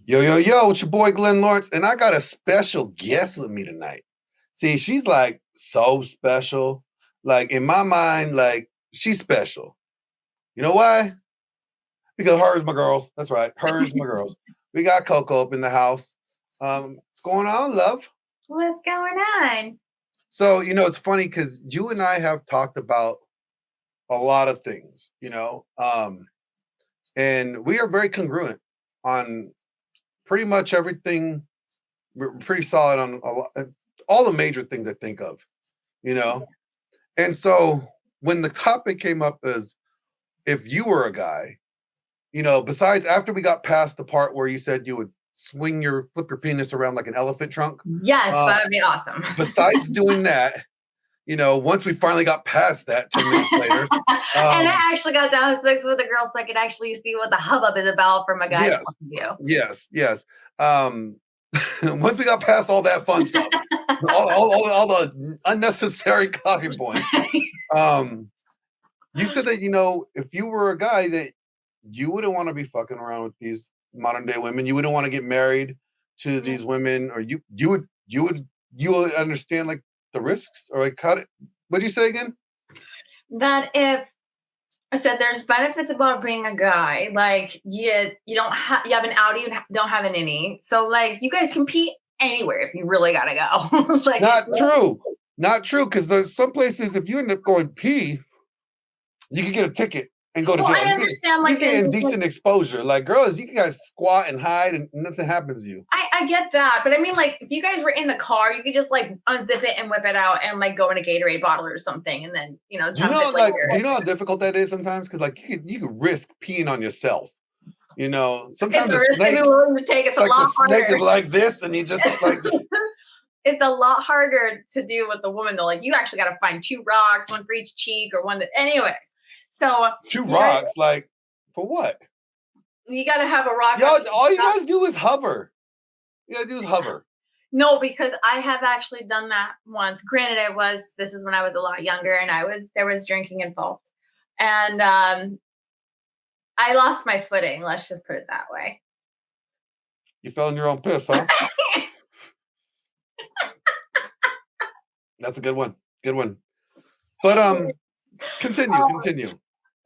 Yo, yo, yo, it's your boy Glenn Lawrence, and I got a special guest with me tonight. See, she's like so special. Like in my mind, like she's special. You know why? Because hers my girls. That's right. Hers my girls. We got Coco up in the house. What's going on, love? What's going on? So, it's funny because you and I have talked about a lot of things, and we are very congruent on pretty much everything. We're pretty solid on all the major things I think of, you know. And so when the topic came up as if you were a guy, besides after we got past the part where you said you would flip your penis around like an elephant trunk. Yes, that would be awesome. Besides doing that, once we finally got past that 10 minutes later. And I actually got to have sex with a girl so I could actually see what the hubbub is about from a guy's Yes, point of view. yes. Once we got past all that fun stuff, all the unnecessary talking points, you said that, if you were a guy that you wouldn't want to be fucking around with these modern day women, you wouldn't want to get married to these women, or you would understand like the risks, or like what'd you say again? That if I said there's benefits about being a guy, like you don't have you have an Audi, you don't have an innie, so like you guys compete anywhere if you really gotta go. Like Not true, because there's some places if you end up going pee, you can get a ticket and go to jail. I understand, you get indecent exposure. Like girls, you guys squat and hide, and nothing happens to you. I get that, but I mean, like, if you guys were in the car, you could just like unzip it and whip it out and like go in a Gatorade bottle or something, and then do you know how difficult that is sometimes? Because like you could risk peeing on yourself. Sometimes it's a risk you're willing to take. It's a lot harder. Snake is like this, and you just like. It's a lot harder to do with the woman though. Like you actually got to find 2 rocks, one for each cheek, or one. Anyways, so 2 rocks, like for what? You got to have a rock. Y'all, all you guys do is hover. You gotta do is hover. No, because I have actually done that once. Granted, this is when I was a lot younger, and there was drinking involved, and I lost my footing. Let's just put it that way. You fell in your own piss, huh? That's a good one. Good one. But continue.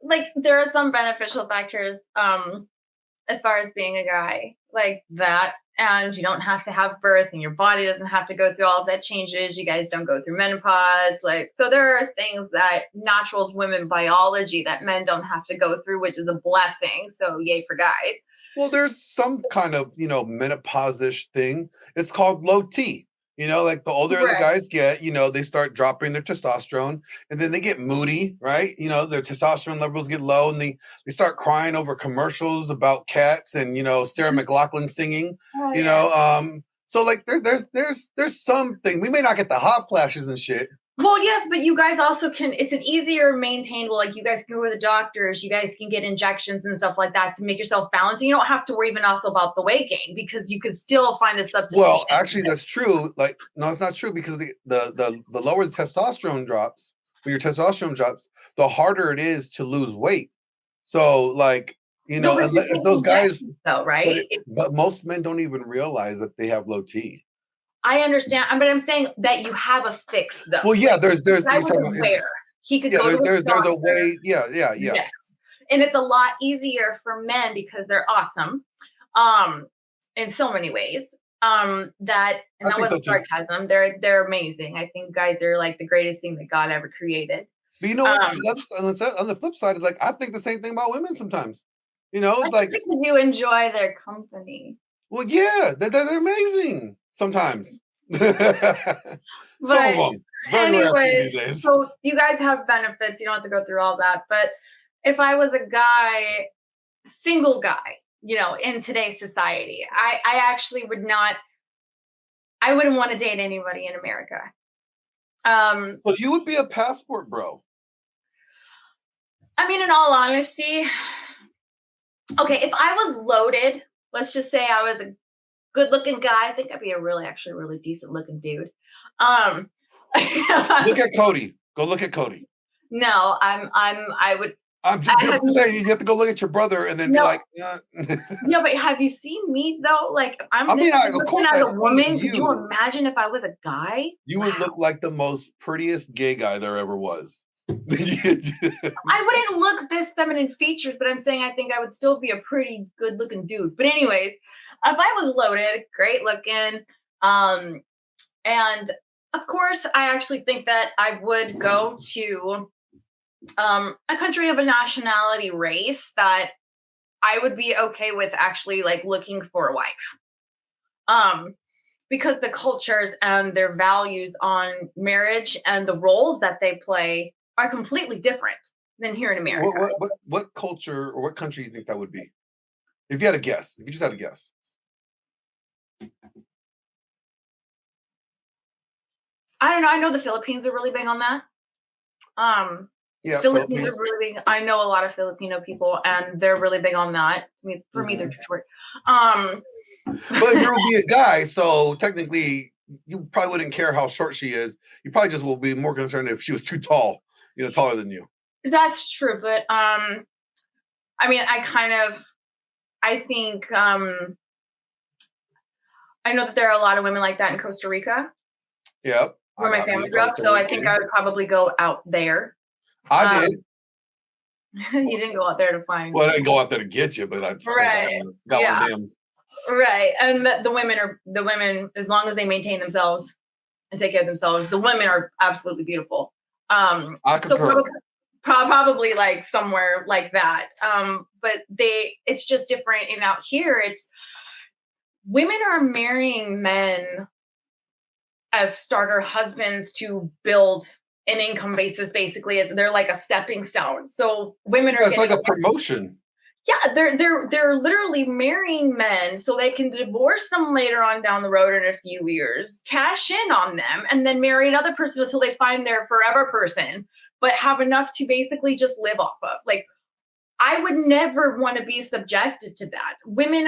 Like there are some beneficial factors as far as being a guy like that, and you don't have to have birth, and your body doesn't have to go through all of that changes. You guys don't go through menopause. Like, so there are things that naturals women biology that men don't have to go through, which is a blessing. So yay for guys. Well, there's some kind of, menopause-ish thing. It's called low T. Like the older the guys get, they start dropping their testosterone, and then they get moody, right? Their testosterone levels get low, and they start crying over commercials about cats and, Sarah McLachlan singing, so like there's something. We may not get the hot flashes and shit. Well, yes, but you guys also can, it's an easier maintainable, like you guys can go to the doctors, you guys can get injections and stuff like that to make yourself balance. And you don't have to worry even also about the weight gain because you can still find a substitution. Well, actually that's true. Like, no, it's not true because the lower the testosterone drops, when your testosterone drops, the harder it is to lose weight. So like, if those guys, though, right? But most men don't even realize that they have low T. I understand, but I'm saying that you have a fix though. Well, yeah, there's I was aware he could go to there's a way, yeah. Yes. And it's a lot easier for men because they're awesome, in so many ways. That and that wasn't sarcasm. They're amazing. I think guys are like the greatest thing that God ever created. But on the flip side, it's like I think the same thing about women sometimes. It's like you enjoy their company. Well, yeah, they're amazing sometimes. Some of them. Anyway, so you guys have benefits. You don't have to go through all that. But if I was a guy, single guy, in today's society, I actually would not. I wouldn't want to date anybody in America. Well, you would be a passport bro. I mean, in all honesty, okay, if I was loaded, let's just say I was a good-looking guy. I think I'd be a really decent-looking dude. Look at Cody. Go look at Cody. No, I would I'm just, I'm just saying, you have to go look at your brother and then be No, like, yeah, but have you seen me though? Like, if I'm I mean, this good of looking course as I've a seen woman, could you you. imagine if I was a guy? You would look Wow. like the most prettiest gay guy there ever was. I wouldn't look this feminine features, but I'm saying I think I would still be a pretty good looking dude. But anyways, if I was loaded, great looking, um, and of course, I actually think that I would go to a country of a nationality race that I would be okay with actually like looking for a wife. Um, because the cultures and their values on marriage and the roles that they play are completely different than here in America. what culture or what country do you think that would be? If you had a guess, if you just had a guess. I don't know. I know the Philippines are really big on that. Um, Yeah, Philippines are Philippines. really big. I know a lot of Filipino people, and they're really big on that. I mean, for me, they're Mhm. too short. Um, But you'll be a guy, so technically you probably wouldn't care how short she is. You probably just will be more concerned if she was too tall, taller than you. that's true, but I mean, I think I know that there are a lot of women like that in Costa Rica, Yep. I where my gotta be family a grew up. Costa So I think I Rican. would probably go out there. I Um, did. you didn't go out there to find. Well, I didn't go out there to get you, but I still got Right. one of Yeah. them. Right. And the women, as long as they maintain themselves and take care of themselves, the women are absolutely beautiful. I So concur. probably like somewhere like that. But it's just different. And out here, it's women are marrying men as starter husbands to build an income basis. Basically, they're like a stepping stone. So women are Yeah, it's like getting a promotion. yeah, they're literally marrying men so they can divorce them later on down the road in a few years, cash in on them, and then marry another person until they find their forever person, but have enough to basically just live off of. Like, I would never want to be subjected to that. Women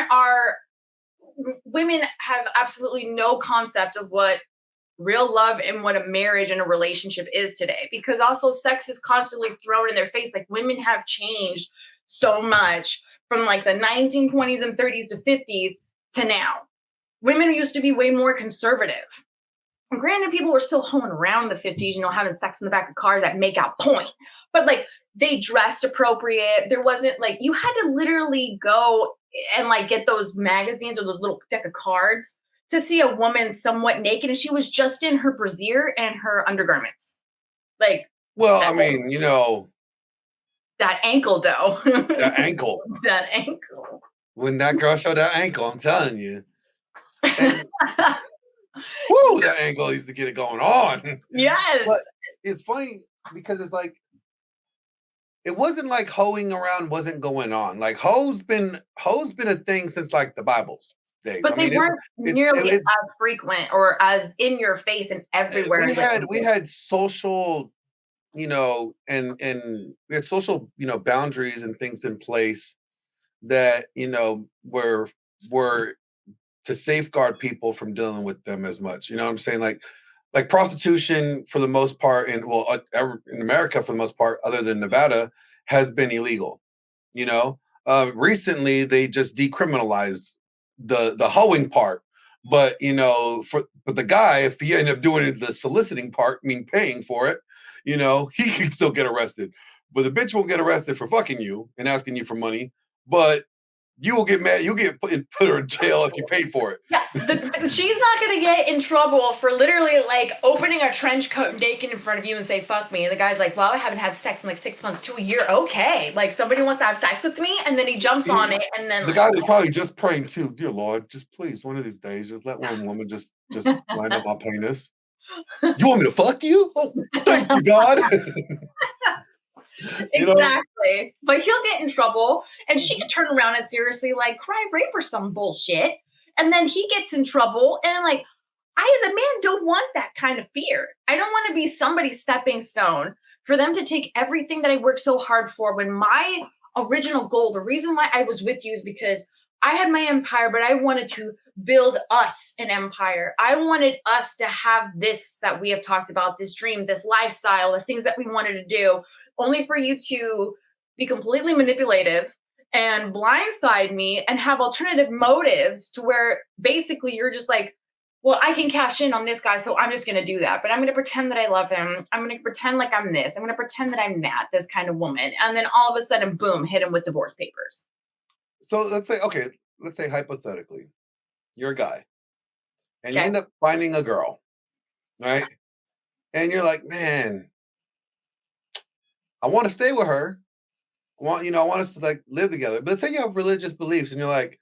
have absolutely no concept of what real love and what a marriage and a relationship is today, because also sex is constantly thrown in their face. Like, women have changed so much from like the 1920s and 30s to 50s to now. Women used to be way more conservative. And granted, people were still hoeing around in the 50s, having sex in the back of cars at make out point. But like, they dressed appropriate. There wasn't like, you had to literally go and like get those magazines or those little deck of cards to see a woman somewhat naked, and she was just in her brassiere and her undergarments. Like, Well, I that, mean, that ankle dough. that ankle. That ankle. When that girl showed that ankle, I'm telling you. And whoo, that ankle used to get it going on. Yes. But it's funny because it's like it wasn't like hoeing around wasn't going on. Like hoe's been a thing since like the Bible's days. But I they mean, weren't nearly as it's frequent or as in your face and everywhere. we had social, and we had social, boundaries and things in place that were to safeguard people from dealing with them as much. You know what I'm saying? Like prostitution for the most part, and well, in America for the most part, other than Nevada, has been illegal. You know, recently they just decriminalized the hoeing part, but but the guy, if he ended up doing the soliciting part, paying for it, he can still get arrested. But the bitch won't get arrested for fucking you and asking you for money, but you will get mad. You'll get put her in jail if you paid for it. Yeah, she's not gonna get in trouble for literally like opening a trench coat naked in front of you and say "fuck me." And the guy's like, "Well, I haven't had sex in like 6 months to a year." Okay, like somebody wants to have sex with me, and then he jumps on it, and then the guy was probably just praying too. Dear Lord, just please, one of these days, just let one woman just line up my penis. You want me to fuck you? Oh, thank you, God. Exactly. But he'll get in trouble, and she can turn around and seriously like cry rape or some bullshit, and then he gets in trouble, and like, I as a man don't want that kind of fear. I don't want to be somebody's stepping stone for them to take everything that I worked so hard for, when my original goal, the reason why I was with you, is because I had my empire, but I wanted to build us an empire. I wanted us to have this that we have talked about, this dream, this lifestyle, the things that we wanted to do, only for you to be completely manipulative and blindside me and have alternative motives to where basically you're just like, well, I can cash in on this guy, so I'm just going to do that. But I'm going to pretend that I love him. I'm going to pretend like I'm this. I'm going to pretend that I'm that, this kind of woman. And then all of a sudden, boom, hit him with divorce papers. So let's say hypothetically, you're a guy and you Okay. end up finding a girl, right? And you're like, man, I want to stay with her. I want us to like live together. But say you have religious beliefs and you're like,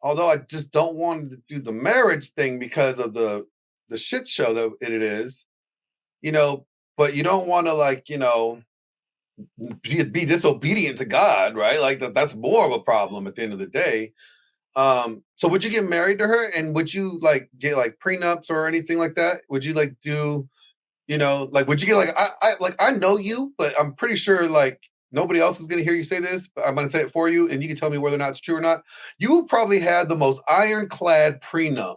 although I just don't want to do the marriage thing because of the shit show that it is, you know, but you don't want to like, be disobedient to God, right? Like that's more of a problem at the end of the day. So would you get married to her and would you like get like prenups or anything like that? Would you like do, like would you get like I know you, but I'm pretty sure like nobody else is gonna hear you say this, but I'm gonna say it for you and you can tell me whether or not it's true or not. You probably had the most ironclad prenup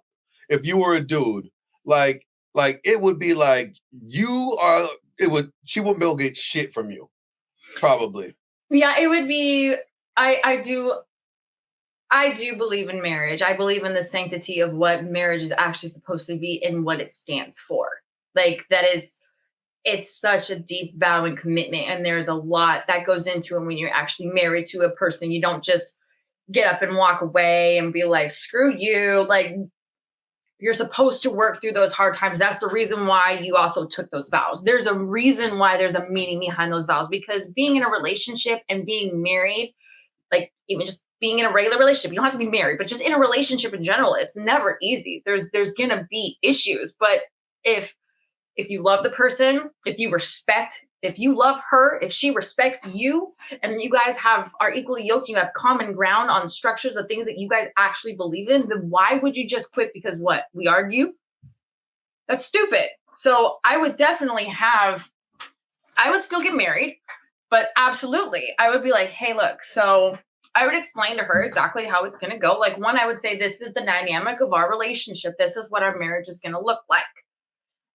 if you were a dude. Like it would be like she wouldn't be able to get shit from you. Probably. Yeah, it would be. I do believe in marriage. I believe in the sanctity of what marriage is actually supposed to be and what it stands for. Like that is it's such a deep vow and commitment and there's a lot that goes into it when you're actually married to a person. You don't just get up and walk away and be like, screw you. Like you're supposed to work through those hard times. That's the reason why you also took those vows. There's a reason why there's a meaning behind those vows because being in a relationship and being married, like even just being in a regular relationship, you don't have to be married, but just in a relationship in general, it's never easy. There's gonna be issues. But if you love the person, if you love her, if she respects you, and you guys are equally yoked, you have common ground on structures of things that you guys actually believe in, then why would you just quit because what? We argue? That's stupid. So I would still get married, but absolutely, I would be like, hey, look, so I would explain to her exactly how it's going to go. Like, one, I would say, this is the dynamic of our relationship. This is what our marriage is going to look like.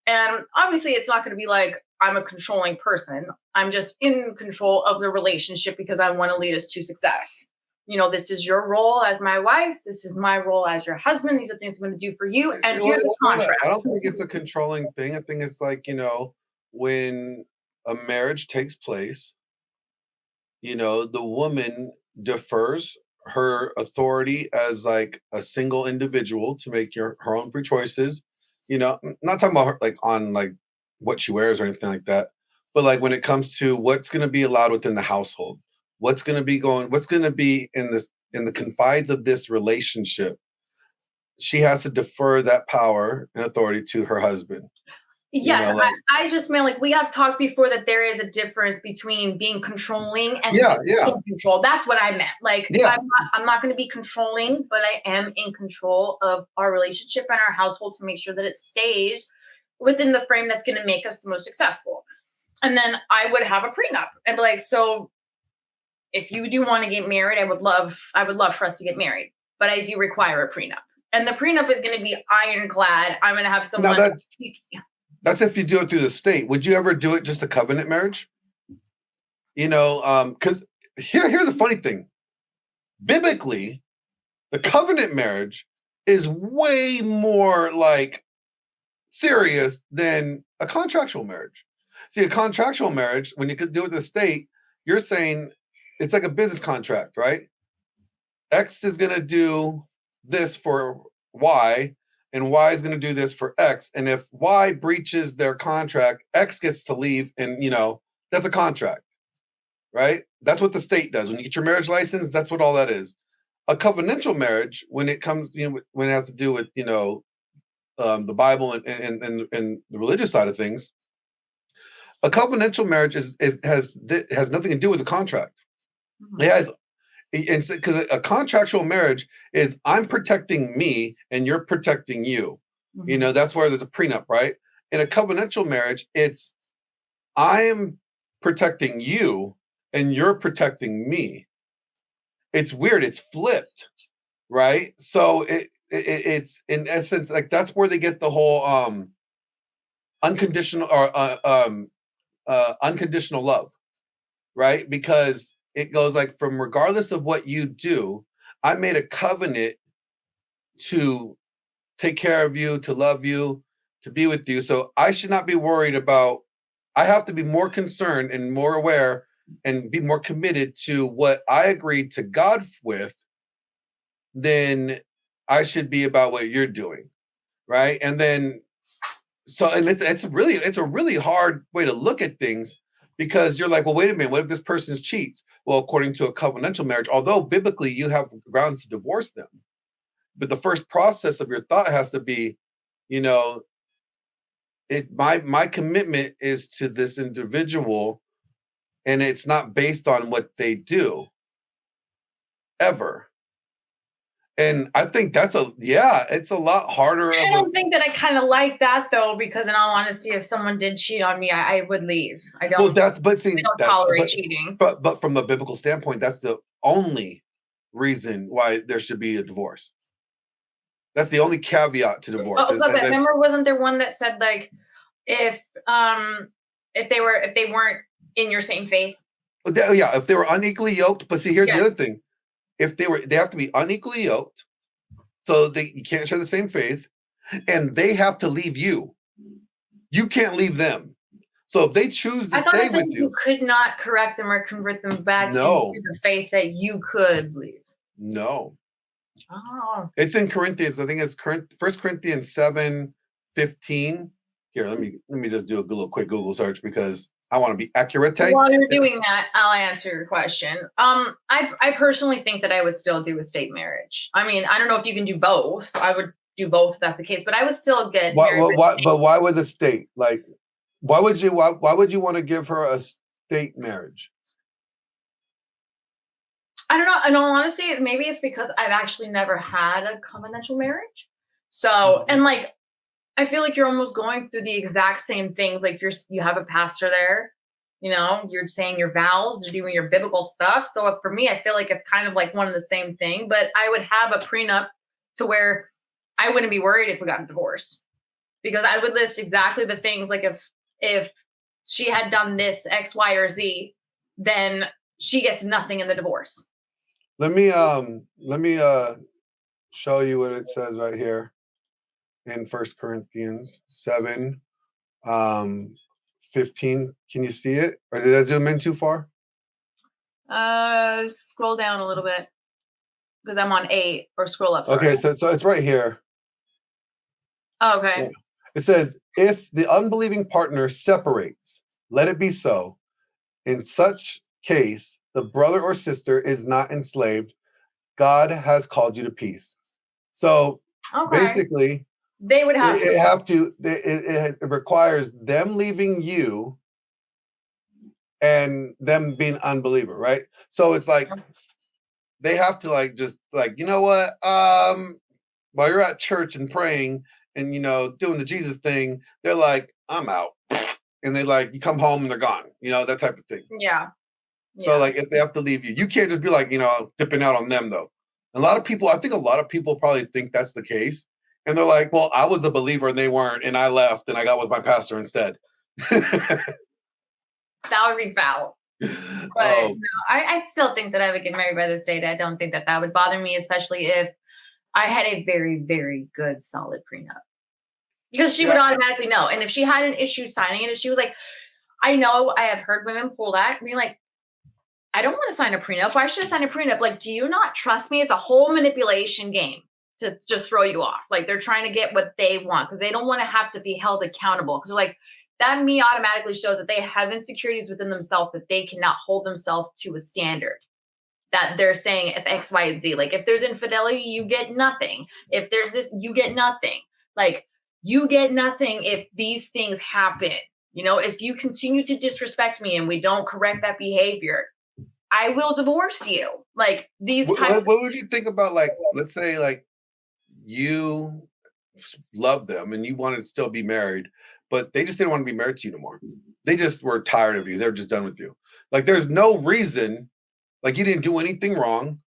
And obviously, it's not going to be like I'm a controlling person. I'm just in control of the relationship because I want to lead us to success. This is your role as my wife. This is my role as your husband. These are things I'm going to do for you. And here's the contract. I don't think it's a controlling thing. I think it's like, when a marriage takes place, the woman defers her authority as like a single individual to make her own free choices. Not talking about her like on like what she wears or anything like that, but like when it comes to what's going to be allowed within the household, what's going to be in the confines of this relationship, she has to defer that power and authority to her husband. Yes, I just mean like we have talked before that there is a difference between being controlling and in control. That's what I meant. Like I'm not going to be controlling, but I am in control of our relationship and our household to make sure that it stays within the frame that's going to make us the most successful. And then I would have a prenup and be like, so if you do want to get married, I would love for us to get married, but I do require a prenup. And the prenup is going to be ironclad. I'm going to have someone. That's if you do it through the state. Would you ever do it just a covenant marriage? Because here's the funny thing. Biblically, the covenant marriage is way more like serious than a contractual marriage. See, a contractual marriage, when you could do it with the state, you're saying it's like a business contract, right? X is going to do this for Y, and Y is going to do this for X. And if Y breaches their contract, X gets to leave. And, that's a contract, right? That's what the state does. When you get your marriage license, that's what all that is. A covenantal marriage, when it comes, when it has to do with, the Bible and the religious side of things, a covenantal marriage has nothing to do with the contract. Mm-hmm. It has, because a contractual marriage is I'm protecting me and you're protecting you. Mm-hmm. That's where there's a prenup, right? In a covenantal marriage, it's I'm protecting you and you're protecting me. It's weird. It's flipped, right? So it's in essence like that's where they get the whole unconditional or unconditional love, right? Because it goes like, from regardless of what you do, I made a covenant to take care of you, to love you, to be with you. So I should not be worried about, I have to be more concerned and more aware and be more committed to what I agreed to God with than I should be about what you're doing. Right. And then, so, and it's a really hard way to look at things, because you're like, well, wait a minute, what if this person cheats? Well, according to a covenantal marriage, although biblically you have grounds to divorce them, but the first process of your thought has to be, you know, my commitment is to this individual, and it's not based on what they do ever. And I think it's a lot harder. I don't think that I kind of like that though, because in all honesty, if someone did cheat on me, I would leave. I don't tolerate cheating. But from a biblical standpoint, that's the only reason why there should be a divorce. That's the only caveat to divorce. Oh, but remember, wasn't there one that said like, if they weren't in your same faith? Yeah, if they were unequally yoked. But see, here's the other thing: if they have to be unequally yoked, so you can't share the same faith, and they have to leave you. You can't leave them. So if they choose to stay with you, you could not correct them or convert them back into the faith that you could leave. No. Oh. It's in Corinthians. I think it's 1 Corinthians 7:15. Here, let me just do a little quick Google search because I want to be accurate. While you're doing that, I'll answer your question. I personally think that I would still do a state marriage. I mean, I don't know if you can do both. I would do both if that's the case, but I would still get married. But why would the state, like, why would you want to give her a state marriage? I don't know. In all honesty, maybe it's because I've actually never had a covenantal marriage. So, and like, I feel like you're almost going through the exact same things. Like you have a pastor there, you know, you're saying your vows, you're doing your biblical stuff. So for me, I feel like it's kind of like one and the same thing, but I would have a prenup to where I wouldn't be worried if we got a divorce, because I would list exactly the things. Like if she had done this X, Y, or Z, then she gets nothing in the divorce. Let me show you what it says right here in 1 Corinthians 7, 15. Can you see it? Or did I zoom in too far? Scroll down a little bit because I'm on 8, or scroll up. Sorry. Okay, so it's right here. Oh, okay. Yeah. It says, if the unbelieving partner separates, let it be so. In such case, the brother or sister is not enslaved. God has called you to peace. So basically, they would have it requires them leaving you and them being unbeliever, right? So it's like they have to like just like, you know what? While you're at church and praying and doing the Jesus thing, they're like, I'm out. And they like, you come home and they're gone, that type of thing. Yeah. So like if they have to leave you, you can't just be like, dipping out on them though. I think a lot of people probably think that's the case. And they're like, well, I was a believer and they weren't, and I left and I got with my pastor instead. That would be foul. But no, I still think that I would get married by this date. I don't think that would bother me, especially if I had a very, very good, solid prenup. Because she would automatically know. And if she had an issue signing it, if she was like, I know I have heard women pull that and be like, I don't want to sign a prenup. Why should I sign a prenup? Like, do you not trust me? It's a whole manipulation game to just throw you off. Like, they're trying to get what they want because they don't want to have to be held accountable. Because like, that me automatically shows that they have insecurities within themselves that they cannot hold themselves to a standard. That they're saying if X, Y, and Z. Like, if there's infidelity, you get nothing. If there's this, you get nothing. Like, you get nothing if these things happen. If you continue to disrespect me and we don't correct that behavior, I will divorce you. Like these types. What would you think about, like, let's say like you love them and you wanted to still be married, but they just didn't want to be married to you anymore. They just were tired of you. They're just done with you. Like there's no reason, like you didn't do anything wrong.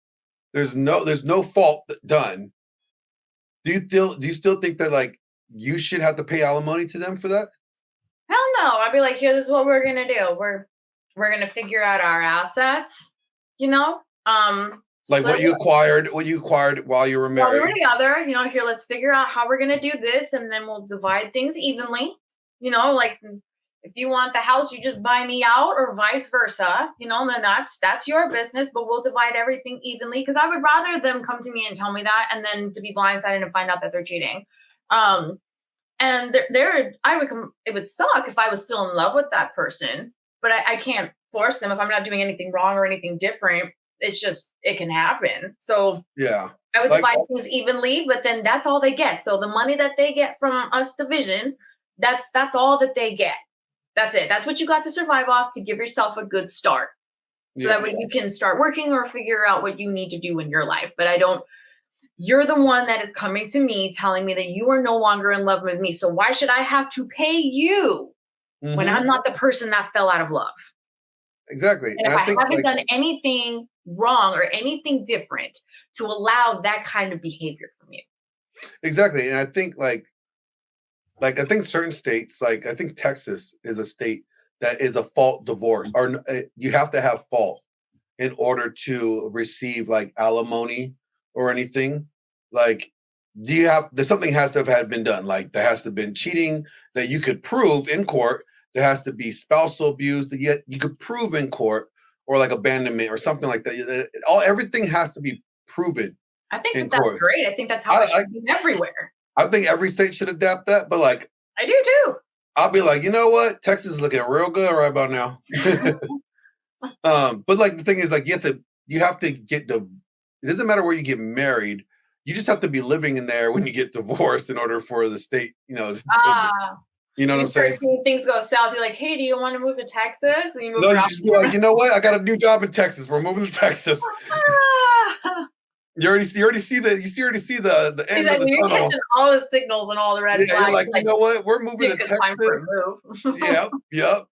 There's no fault done. Do you still think that like you should have to pay alimony to them for that? Hell no. I'd be like, here, this is what we're gonna do. We're going to figure out our assets. you know, Like split what you acquired while you were while we were married. together, here, let's figure out how we're gonna do this, and then we'll divide things evenly. Like if you want the house, you just buy me out, or vice versa. Then that's your business, but we'll divide everything evenly. Because I would rather them come to me and tell me that, and then to be blindsided and find out that they're cheating. And it would suck if I was still in love with that person, but I can't force them if I'm not doing anything wrong or anything different. It's just, it can happen. So Yeah. I would Like, divide things evenly, but then that's all they get. So the money that they get from us division, that's all that they get. That's it. That's what you got to survive off to give yourself a good start. So yeah. that way you can start working or figure out what you need to do in your life. But you're the one that is coming to me telling me that you are no longer in love with me. So why should I have to pay you when Mhm. I'm not the person that fell out of love? Exactly. And if I haven't done anything wrong or anything different to allow that kind of behavior from you. Exactly. And I think I think certain states, like I think Texas is a state that is a fault divorce, or you have to have fault in order to receive like alimony or anything. Like, there's something has to have had been done. Like there has to have been cheating that you could prove in court. There has to be spousal abuse that yet you could prove in court, or like abandonment or something like that. Everything has to be proven I think in that that's court. great. I think that's how it should be everywhere. I think every state should adapt that, but like I do too. I'll be like, you know what? Texas is looking real good right about now. But like the thing is, like you have to get the. It doesn't matter where you get married. You just have to be living in there when you get divorced in order for the state, you know what I'm saying? Things go south. You're like, hey, do you want to move to Texas? And you move No, you around. just be like, you know what? I got a new job in Texas. We're moving to Texas. You already see the end of the You're tunnel. catching all the signals and all the red flags. You're like, you know what? We're moving to Texas. Time for a move. Yep.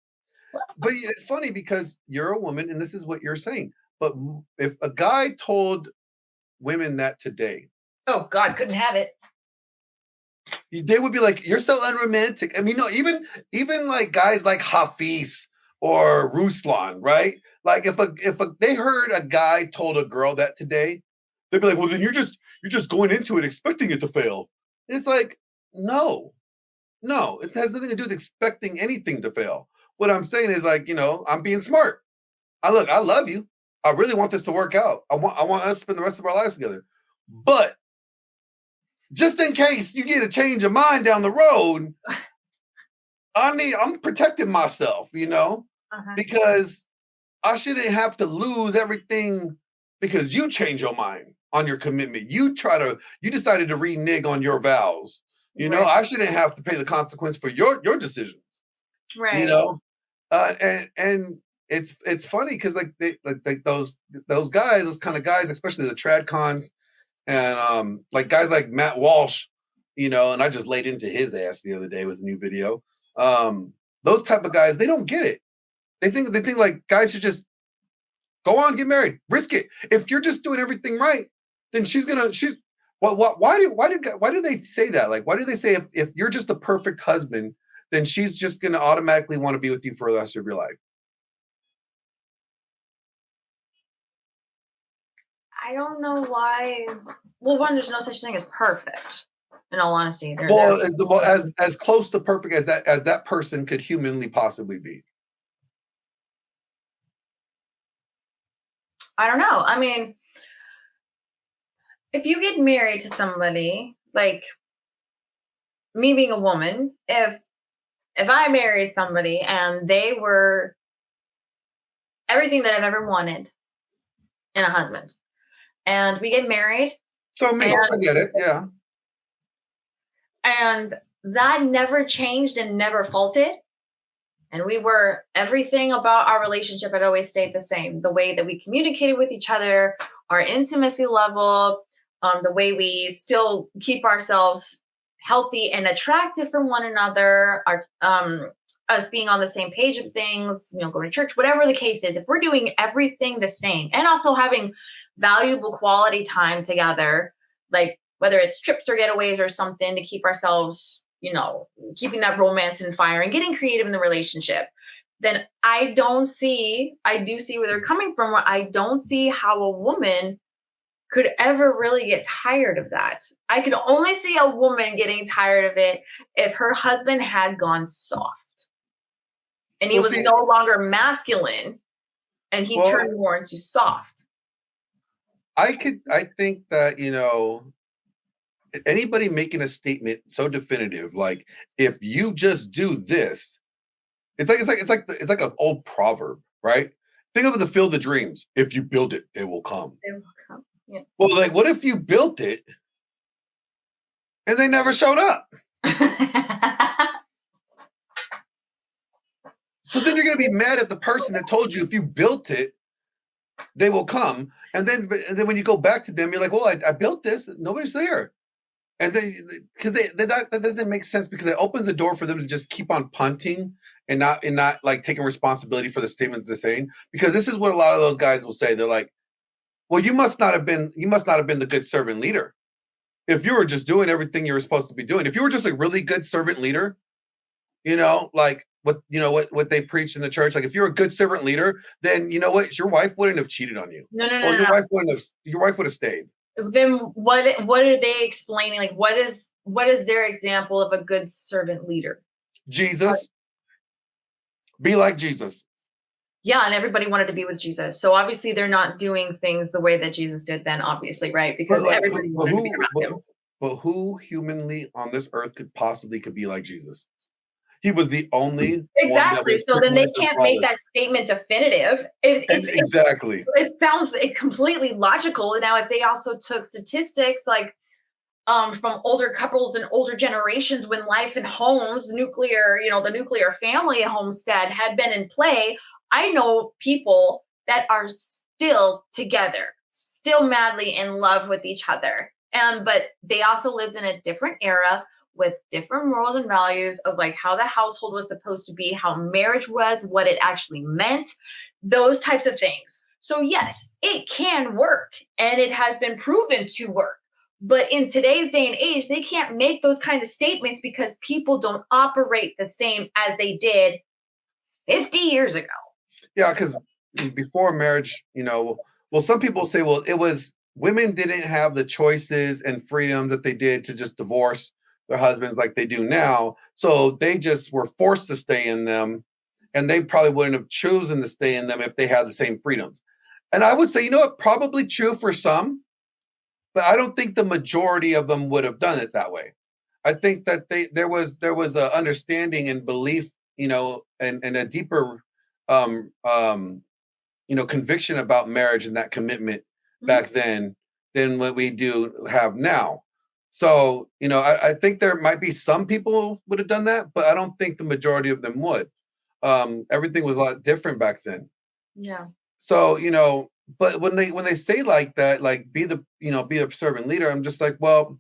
But it's funny because you're a woman, and this is what you're saying. But if a guy told women that today, oh God, couldn't have it. they would be like, "You're so unromantic." I mean, no, even like guys like Hafiz or Ruslan, right? Like if they heard a guy told a girl that today, they'd be like, "Well, then you're just going into it expecting it to fail." And it's like, no, it has nothing to do with expecting anything to fail. What I'm saying is like, I'm being smart. I love you. I really want this to work out. I want us to spend the rest of our lives together. But just in case you get a change of mind down the road, I'm protecting myself, because I shouldn't have to lose everything because you change your mind on your commitment. You decided to renege on your vows. Right. I shouldn't have to pay the consequence for your decisions. Right. And it's funny because like those guys, those kind of guys, especially the trad cons, and like guys like Matt Walsh, and I just laid into his ass the other day with a new video. Those type of guys, they don't get it. They think like guys should just go on, get married, risk it. If you're just doing everything right, then why do they say that? Like, why do they say if you're just a perfect husband, then she's just gonna automatically want to be with you for the rest of your life? I don't know why. Well, one, there's no such thing as perfect. In all honesty, as close to perfect as that person could humanly possibly be. I don't know. I mean, if you get married to somebody, like me being a woman, if I married somebody and they were everything that I've ever wanted in a husband, and we get married. So I get it, yeah. And that never changed and never faltered. And everything about our relationship had always stayed the same. The way that we communicated with each other, our intimacy level, the way we still keep ourselves healthy and attractive from one another, us being on the same page of things, going to church, whatever the case is, if we're doing everything the same and also having valuable quality time together, like whether it's trips or getaways or something to keep ourselves, keeping that romance and fire and getting creative in the relationship, then I do see where they're coming from. Where I don't see how a woman could ever really get tired of that. I could only see a woman getting tired of it if her husband had gone soft and he Well, was see, no longer masculine and he well, turned more into soft. I think that, anybody making a statement so definitive, like if you just do this, it's like an old proverb, right? Think of the field of dreams. If you build it, they will come. They will come. Yeah. Well, like, what if you built it and they never showed up? So then you're going to be mad at the person that told you if you built it, they will come. And then when you go back to them, you're like, well, I built this. Nobody's there. And because that doesn't make sense, because it opens the door for them to just keep on punting and not like taking responsibility for the statement they're saying. Because this is what a lot of those guys will say. They're like, well, you must not have been the good servant leader. If you were just doing everything you were supposed to be doing, if you were just a really good servant leader, like what they preach in the church, like if you're a good servant leader, then you know what, your wife wouldn't have cheated on you. No, Or your wife would have stayed. Then what are they explaining? Like what is their example of a good servant leader? Jesus. Be like Jesus. Yeah, and everybody wanted to be with Jesus. So obviously they're not doing things the way that Jesus did then, obviously, right? Because everybody wanted to be around him. But who humanly on this earth could be like Jesus? He was the only exactly. So then they can't make that statement definitive. Exactly. It sounds completely logical. Now, if they also took statistics like from older couples and older generations when life in homes, the nuclear family homestead had been in play, I know people that are still together, still madly in love with each other. But they also lived in a different era with different morals and values of like how the household was supposed to be, how marriage was, what it actually meant, those types of things. So yes, it can work and it has been proven to work. But in today's day and age, they can't make those kind of statements because people don't operate the same as they did 50 years ago. Yeah, because before marriage, some people say, well, it was women didn't have the choices and freedom that they did to just divorce their husbands like they do now. So they just were forced to stay in them, and they probably wouldn't have chosen to stay in them if they had the same freedoms. And I would say, probably true for some, but I don't think the majority of them would have done it that way. I think that there was a understanding and belief, and a deeper conviction about marriage and that commitment back then than what we do have now. So, I think there might be some people would have done that, but I don't think the majority of them would. Everything was a lot different back then. Yeah. So, but when they say like that, like be a servant leader, I'm just like, well,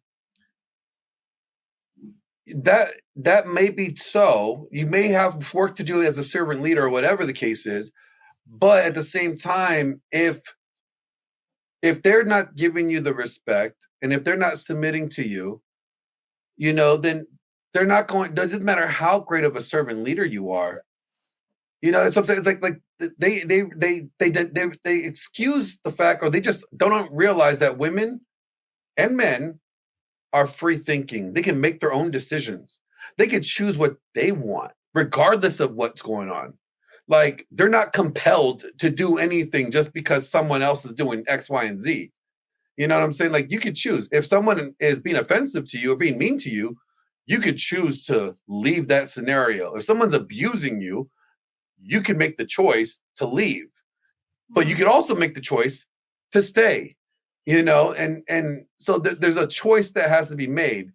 that may be so. You may have work to do as a servant leader or whatever the case is, but at the same time, if they're not giving you the respect and if they're not submitting to you, then they're not going. It doesn't matter how great of a servant leader you are. It's what I'm saying. It's like they excuse the fact, or they just don't realize that women and men are free thinking. They can make their own decisions. They can choose what they want, regardless of what's going on. Like, they're not compelled to do anything just because someone else is doing X, Y, and Z. You know what I'm saying? Like, you could choose. If someone is being offensive to you or being mean to you, you could choose to leave that scenario. If someone's abusing you, you can make the choice to leave. But you could also make the choice to stay. And so there's a choice that has to be made.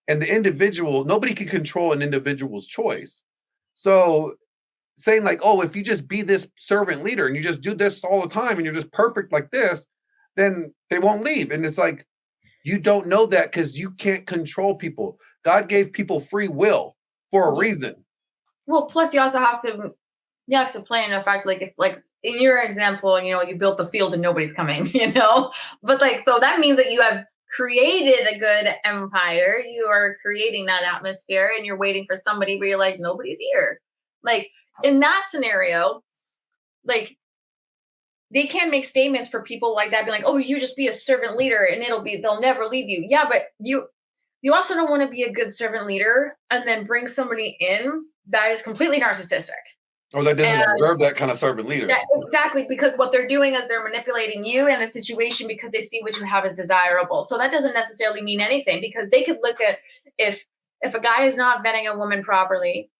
And the individual, nobody can control an individual's choice. So saying like, oh, if you just be this servant leader and you just do this all the time and you're just perfect like this, then they won't leave. And it's like, you don't know that because you can't control people. God gave people free will for a reason. Well, plus you also have to play in effect, like if like in your example, you built the field and nobody's coming, but like, so that means that you have created a good empire. You are creating that atmosphere and you're waiting for somebody where you're like, nobody's here. Like, in that scenario, like they can't make statements for people like that, be like, oh, you just be a servant leader and they'll never leave you. Yeah, but you also don't want to be a good servant leader and then bring somebody in that is completely narcissistic. Or that doesn't deserve that kind of servant leader. Yeah, exactly, because what they're doing is they're manipulating you and the situation because they see what you have as desirable. So that doesn't necessarily mean anything, because they could look at if a guy is not vetting a woman properly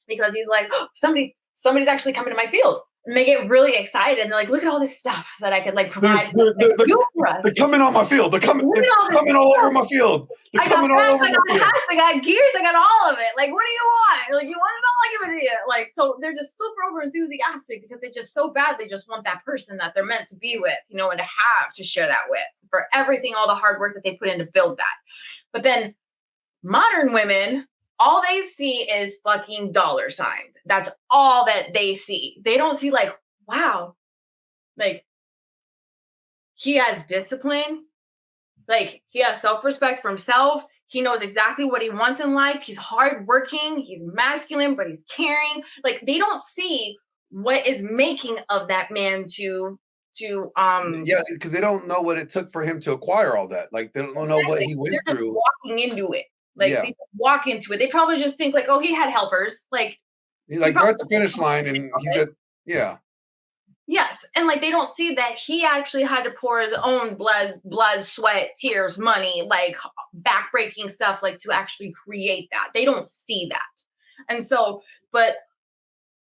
because he's like, oh, somebody's actually coming to my field. And they get really excited and they're like, look at all this stuff that I could like provide for us. They're coming on my field. They're coming all over my field. They're coming all over my field. I got hats, I got gears, I got all of it. Like, what do you want? Like, you want it all? I'll give it to you. Like, so they're just super over enthusiastic because they just so badly just want that person that they're meant to be with, you know, and to have to share that with for everything, all the hard work that they put in to build that. But then modern women, all they see is fucking dollar signs. That's all that they see. They don't see like, wow, like he has discipline. Like he has self-respect for himself. He knows exactly what he wants in life. He's hardworking. He's masculine, but he's caring. Like they don't see what is making of that man to yeah, because they don't know what it took for him to acquire all that. Like they don't know what he went through. Walking into it. Like they walk into it. They probably just think like, oh, he had helpers. Like they're at the finish line and he said, yeah. Yes. And like they don't see that he actually had to pour his own blood, sweat, tears, money, like backbreaking stuff, like to actually create that. They don't see that. And so, but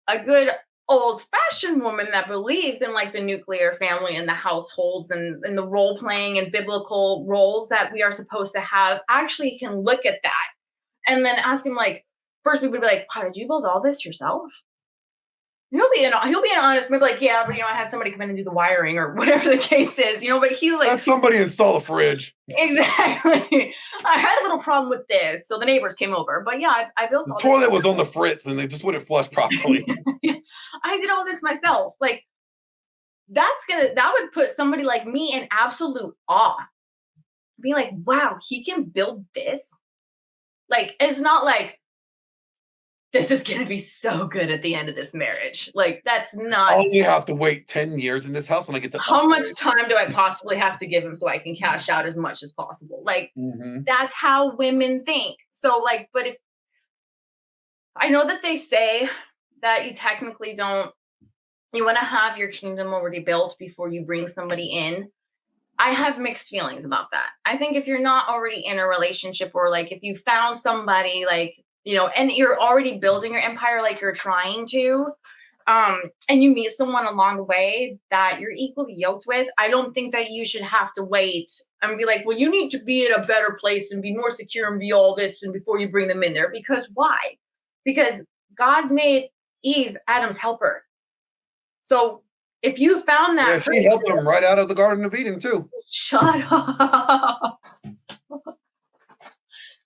a good old-fashioned woman that believes in like the nuclear family and the households and the role playing and biblical roles that we are supposed to have actually can look at that and then ask him, like, first we would be like, wow, did you build all this yourself? He'll be an honest, maybe like, yeah, but you know, I had somebody come in and do the wiring or whatever the case is, you know, but he's like, let somebody install a fridge. Exactly. I had a little problem with this, so the neighbors came over. But yeah, I built the toilet was on the fritz and they just wouldn't flush properly. I did all this myself. Like that would put somebody like me in absolute awe. Be like, wow, he can build this. Like, it's not like this is going to be so good at the end of this marriage. Like, that's not. I only have to wait 10 years in this house and I get to. How much time do I possibly have to give him so I can cash out as much as possible? Like, that's how women think. So, like, but if I know that they say that you technically don't, you want to have your kingdom already built before you bring somebody in. I have mixed feelings about that. I think if you're not already in a relationship, or like if you found somebody like, you know, and you're already building your empire like you're trying to, and you meet someone along the way that you're equally yoked with, I don't think that you should have to wait and be like, well, you need to be in a better place and be more secure and be all this and before you bring them in there. Because why? Because God made Eve Adam's helper. So if you found that, yeah, she helped him right out of the Garden of Eden too. Shut up.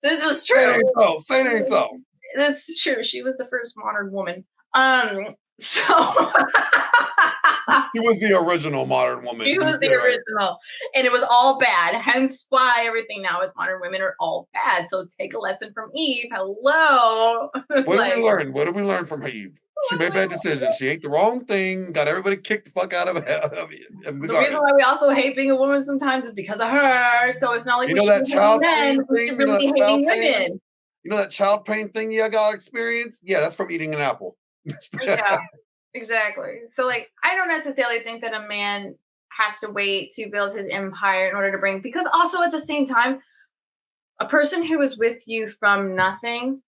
This is true. Say it ain't so. This is true. She was the first modern woman. So she was the original modern woman. She was the original, and it was all bad. Hence why everything now with modern women are all bad. So take a lesson from Eve. Hello. What did we learn? What did we learn from Eve? She made bad decisions. She ate the wrong thing. Got everybody kicked the fuck out of it. The reason why we also hate being a woman sometimes is because of her. So it's not like you know that child pain thing. Really hating women. You know that child pain thing you got experience? Yeah, that's from eating an apple. Yeah, exactly. So like, I don't necessarily think that a man has to wait to build his empire in order to bring, because also at the same time, a person who is with you from nothing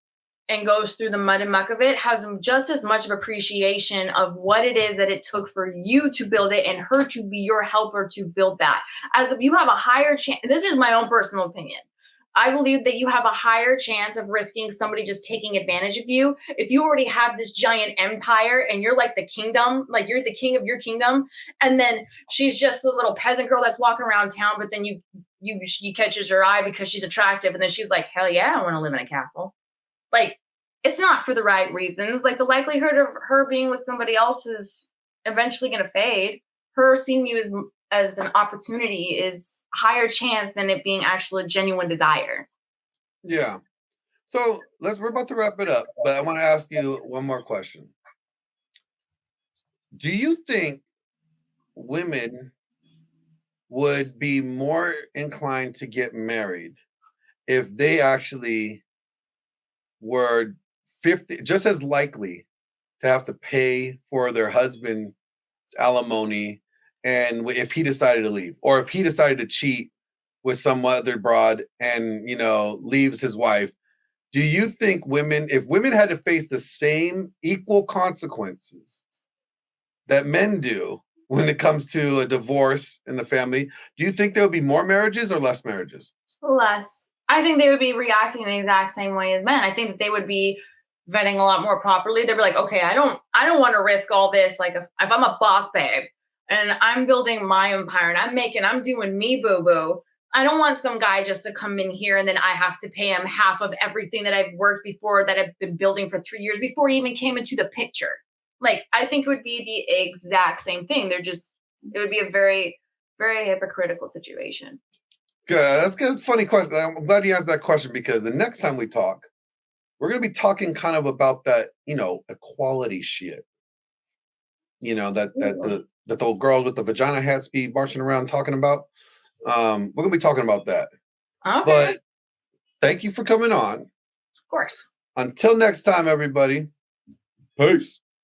and goes through the mud and muck of it has just as much of appreciation of what it is that it took for you to build it and her to be your helper to build that. As if you have a higher chance, this is my own personal opinion. I believe that you have a higher chance of risking somebody just taking advantage of you if you already have this giant empire and you're like the kingdom, like you're the king of your kingdom, and then she's just the little peasant girl that's walking around town, but then she catches her eye because she's attractive, and then she's like, hell yeah, I want to live in a castle. Like, it's not for the right reasons. Like, the likelihood of her being with somebody else is eventually going to fade. Her seeing you as an opportunity is higher chance than it being actually a genuine desire. Yeah. So we're about to wrap it up, but I want to ask you one more question. Do you think women would be more inclined to get married if they actually were 50, just as likely to have to pay for their husband's alimony, and if he decided to leave, or if he decided to cheat with some other broad and leaves his wife? Do you think women, if women had to face the same equal consequences that men do when it comes to a divorce in the family, do you think there would be more marriages or less marriages? Less. I think they would be reacting the exact same way as men. I think that they would be vetting a lot more properly. They'd be like, okay, I don't want to risk all this. Like if I'm a boss babe and I'm building my empire and I'm doing me boo boo. I don't want some guy just to come in here and then I have to pay him half of everything that I've worked before, that I've been building for 3 years before he even came into the picture. Like I think it would be the exact same thing. It would be a very, very hypocritical situation. Good. That's good. That's a funny question. I'm glad you asked that question, because the next time we talk, we're going to be talking kind of about that, equality shit. That the girls with the vagina hats be marching around talking about. We're going to be talking about that. Okay. But thank you for coming on. Of course. Until next time, everybody. Peace.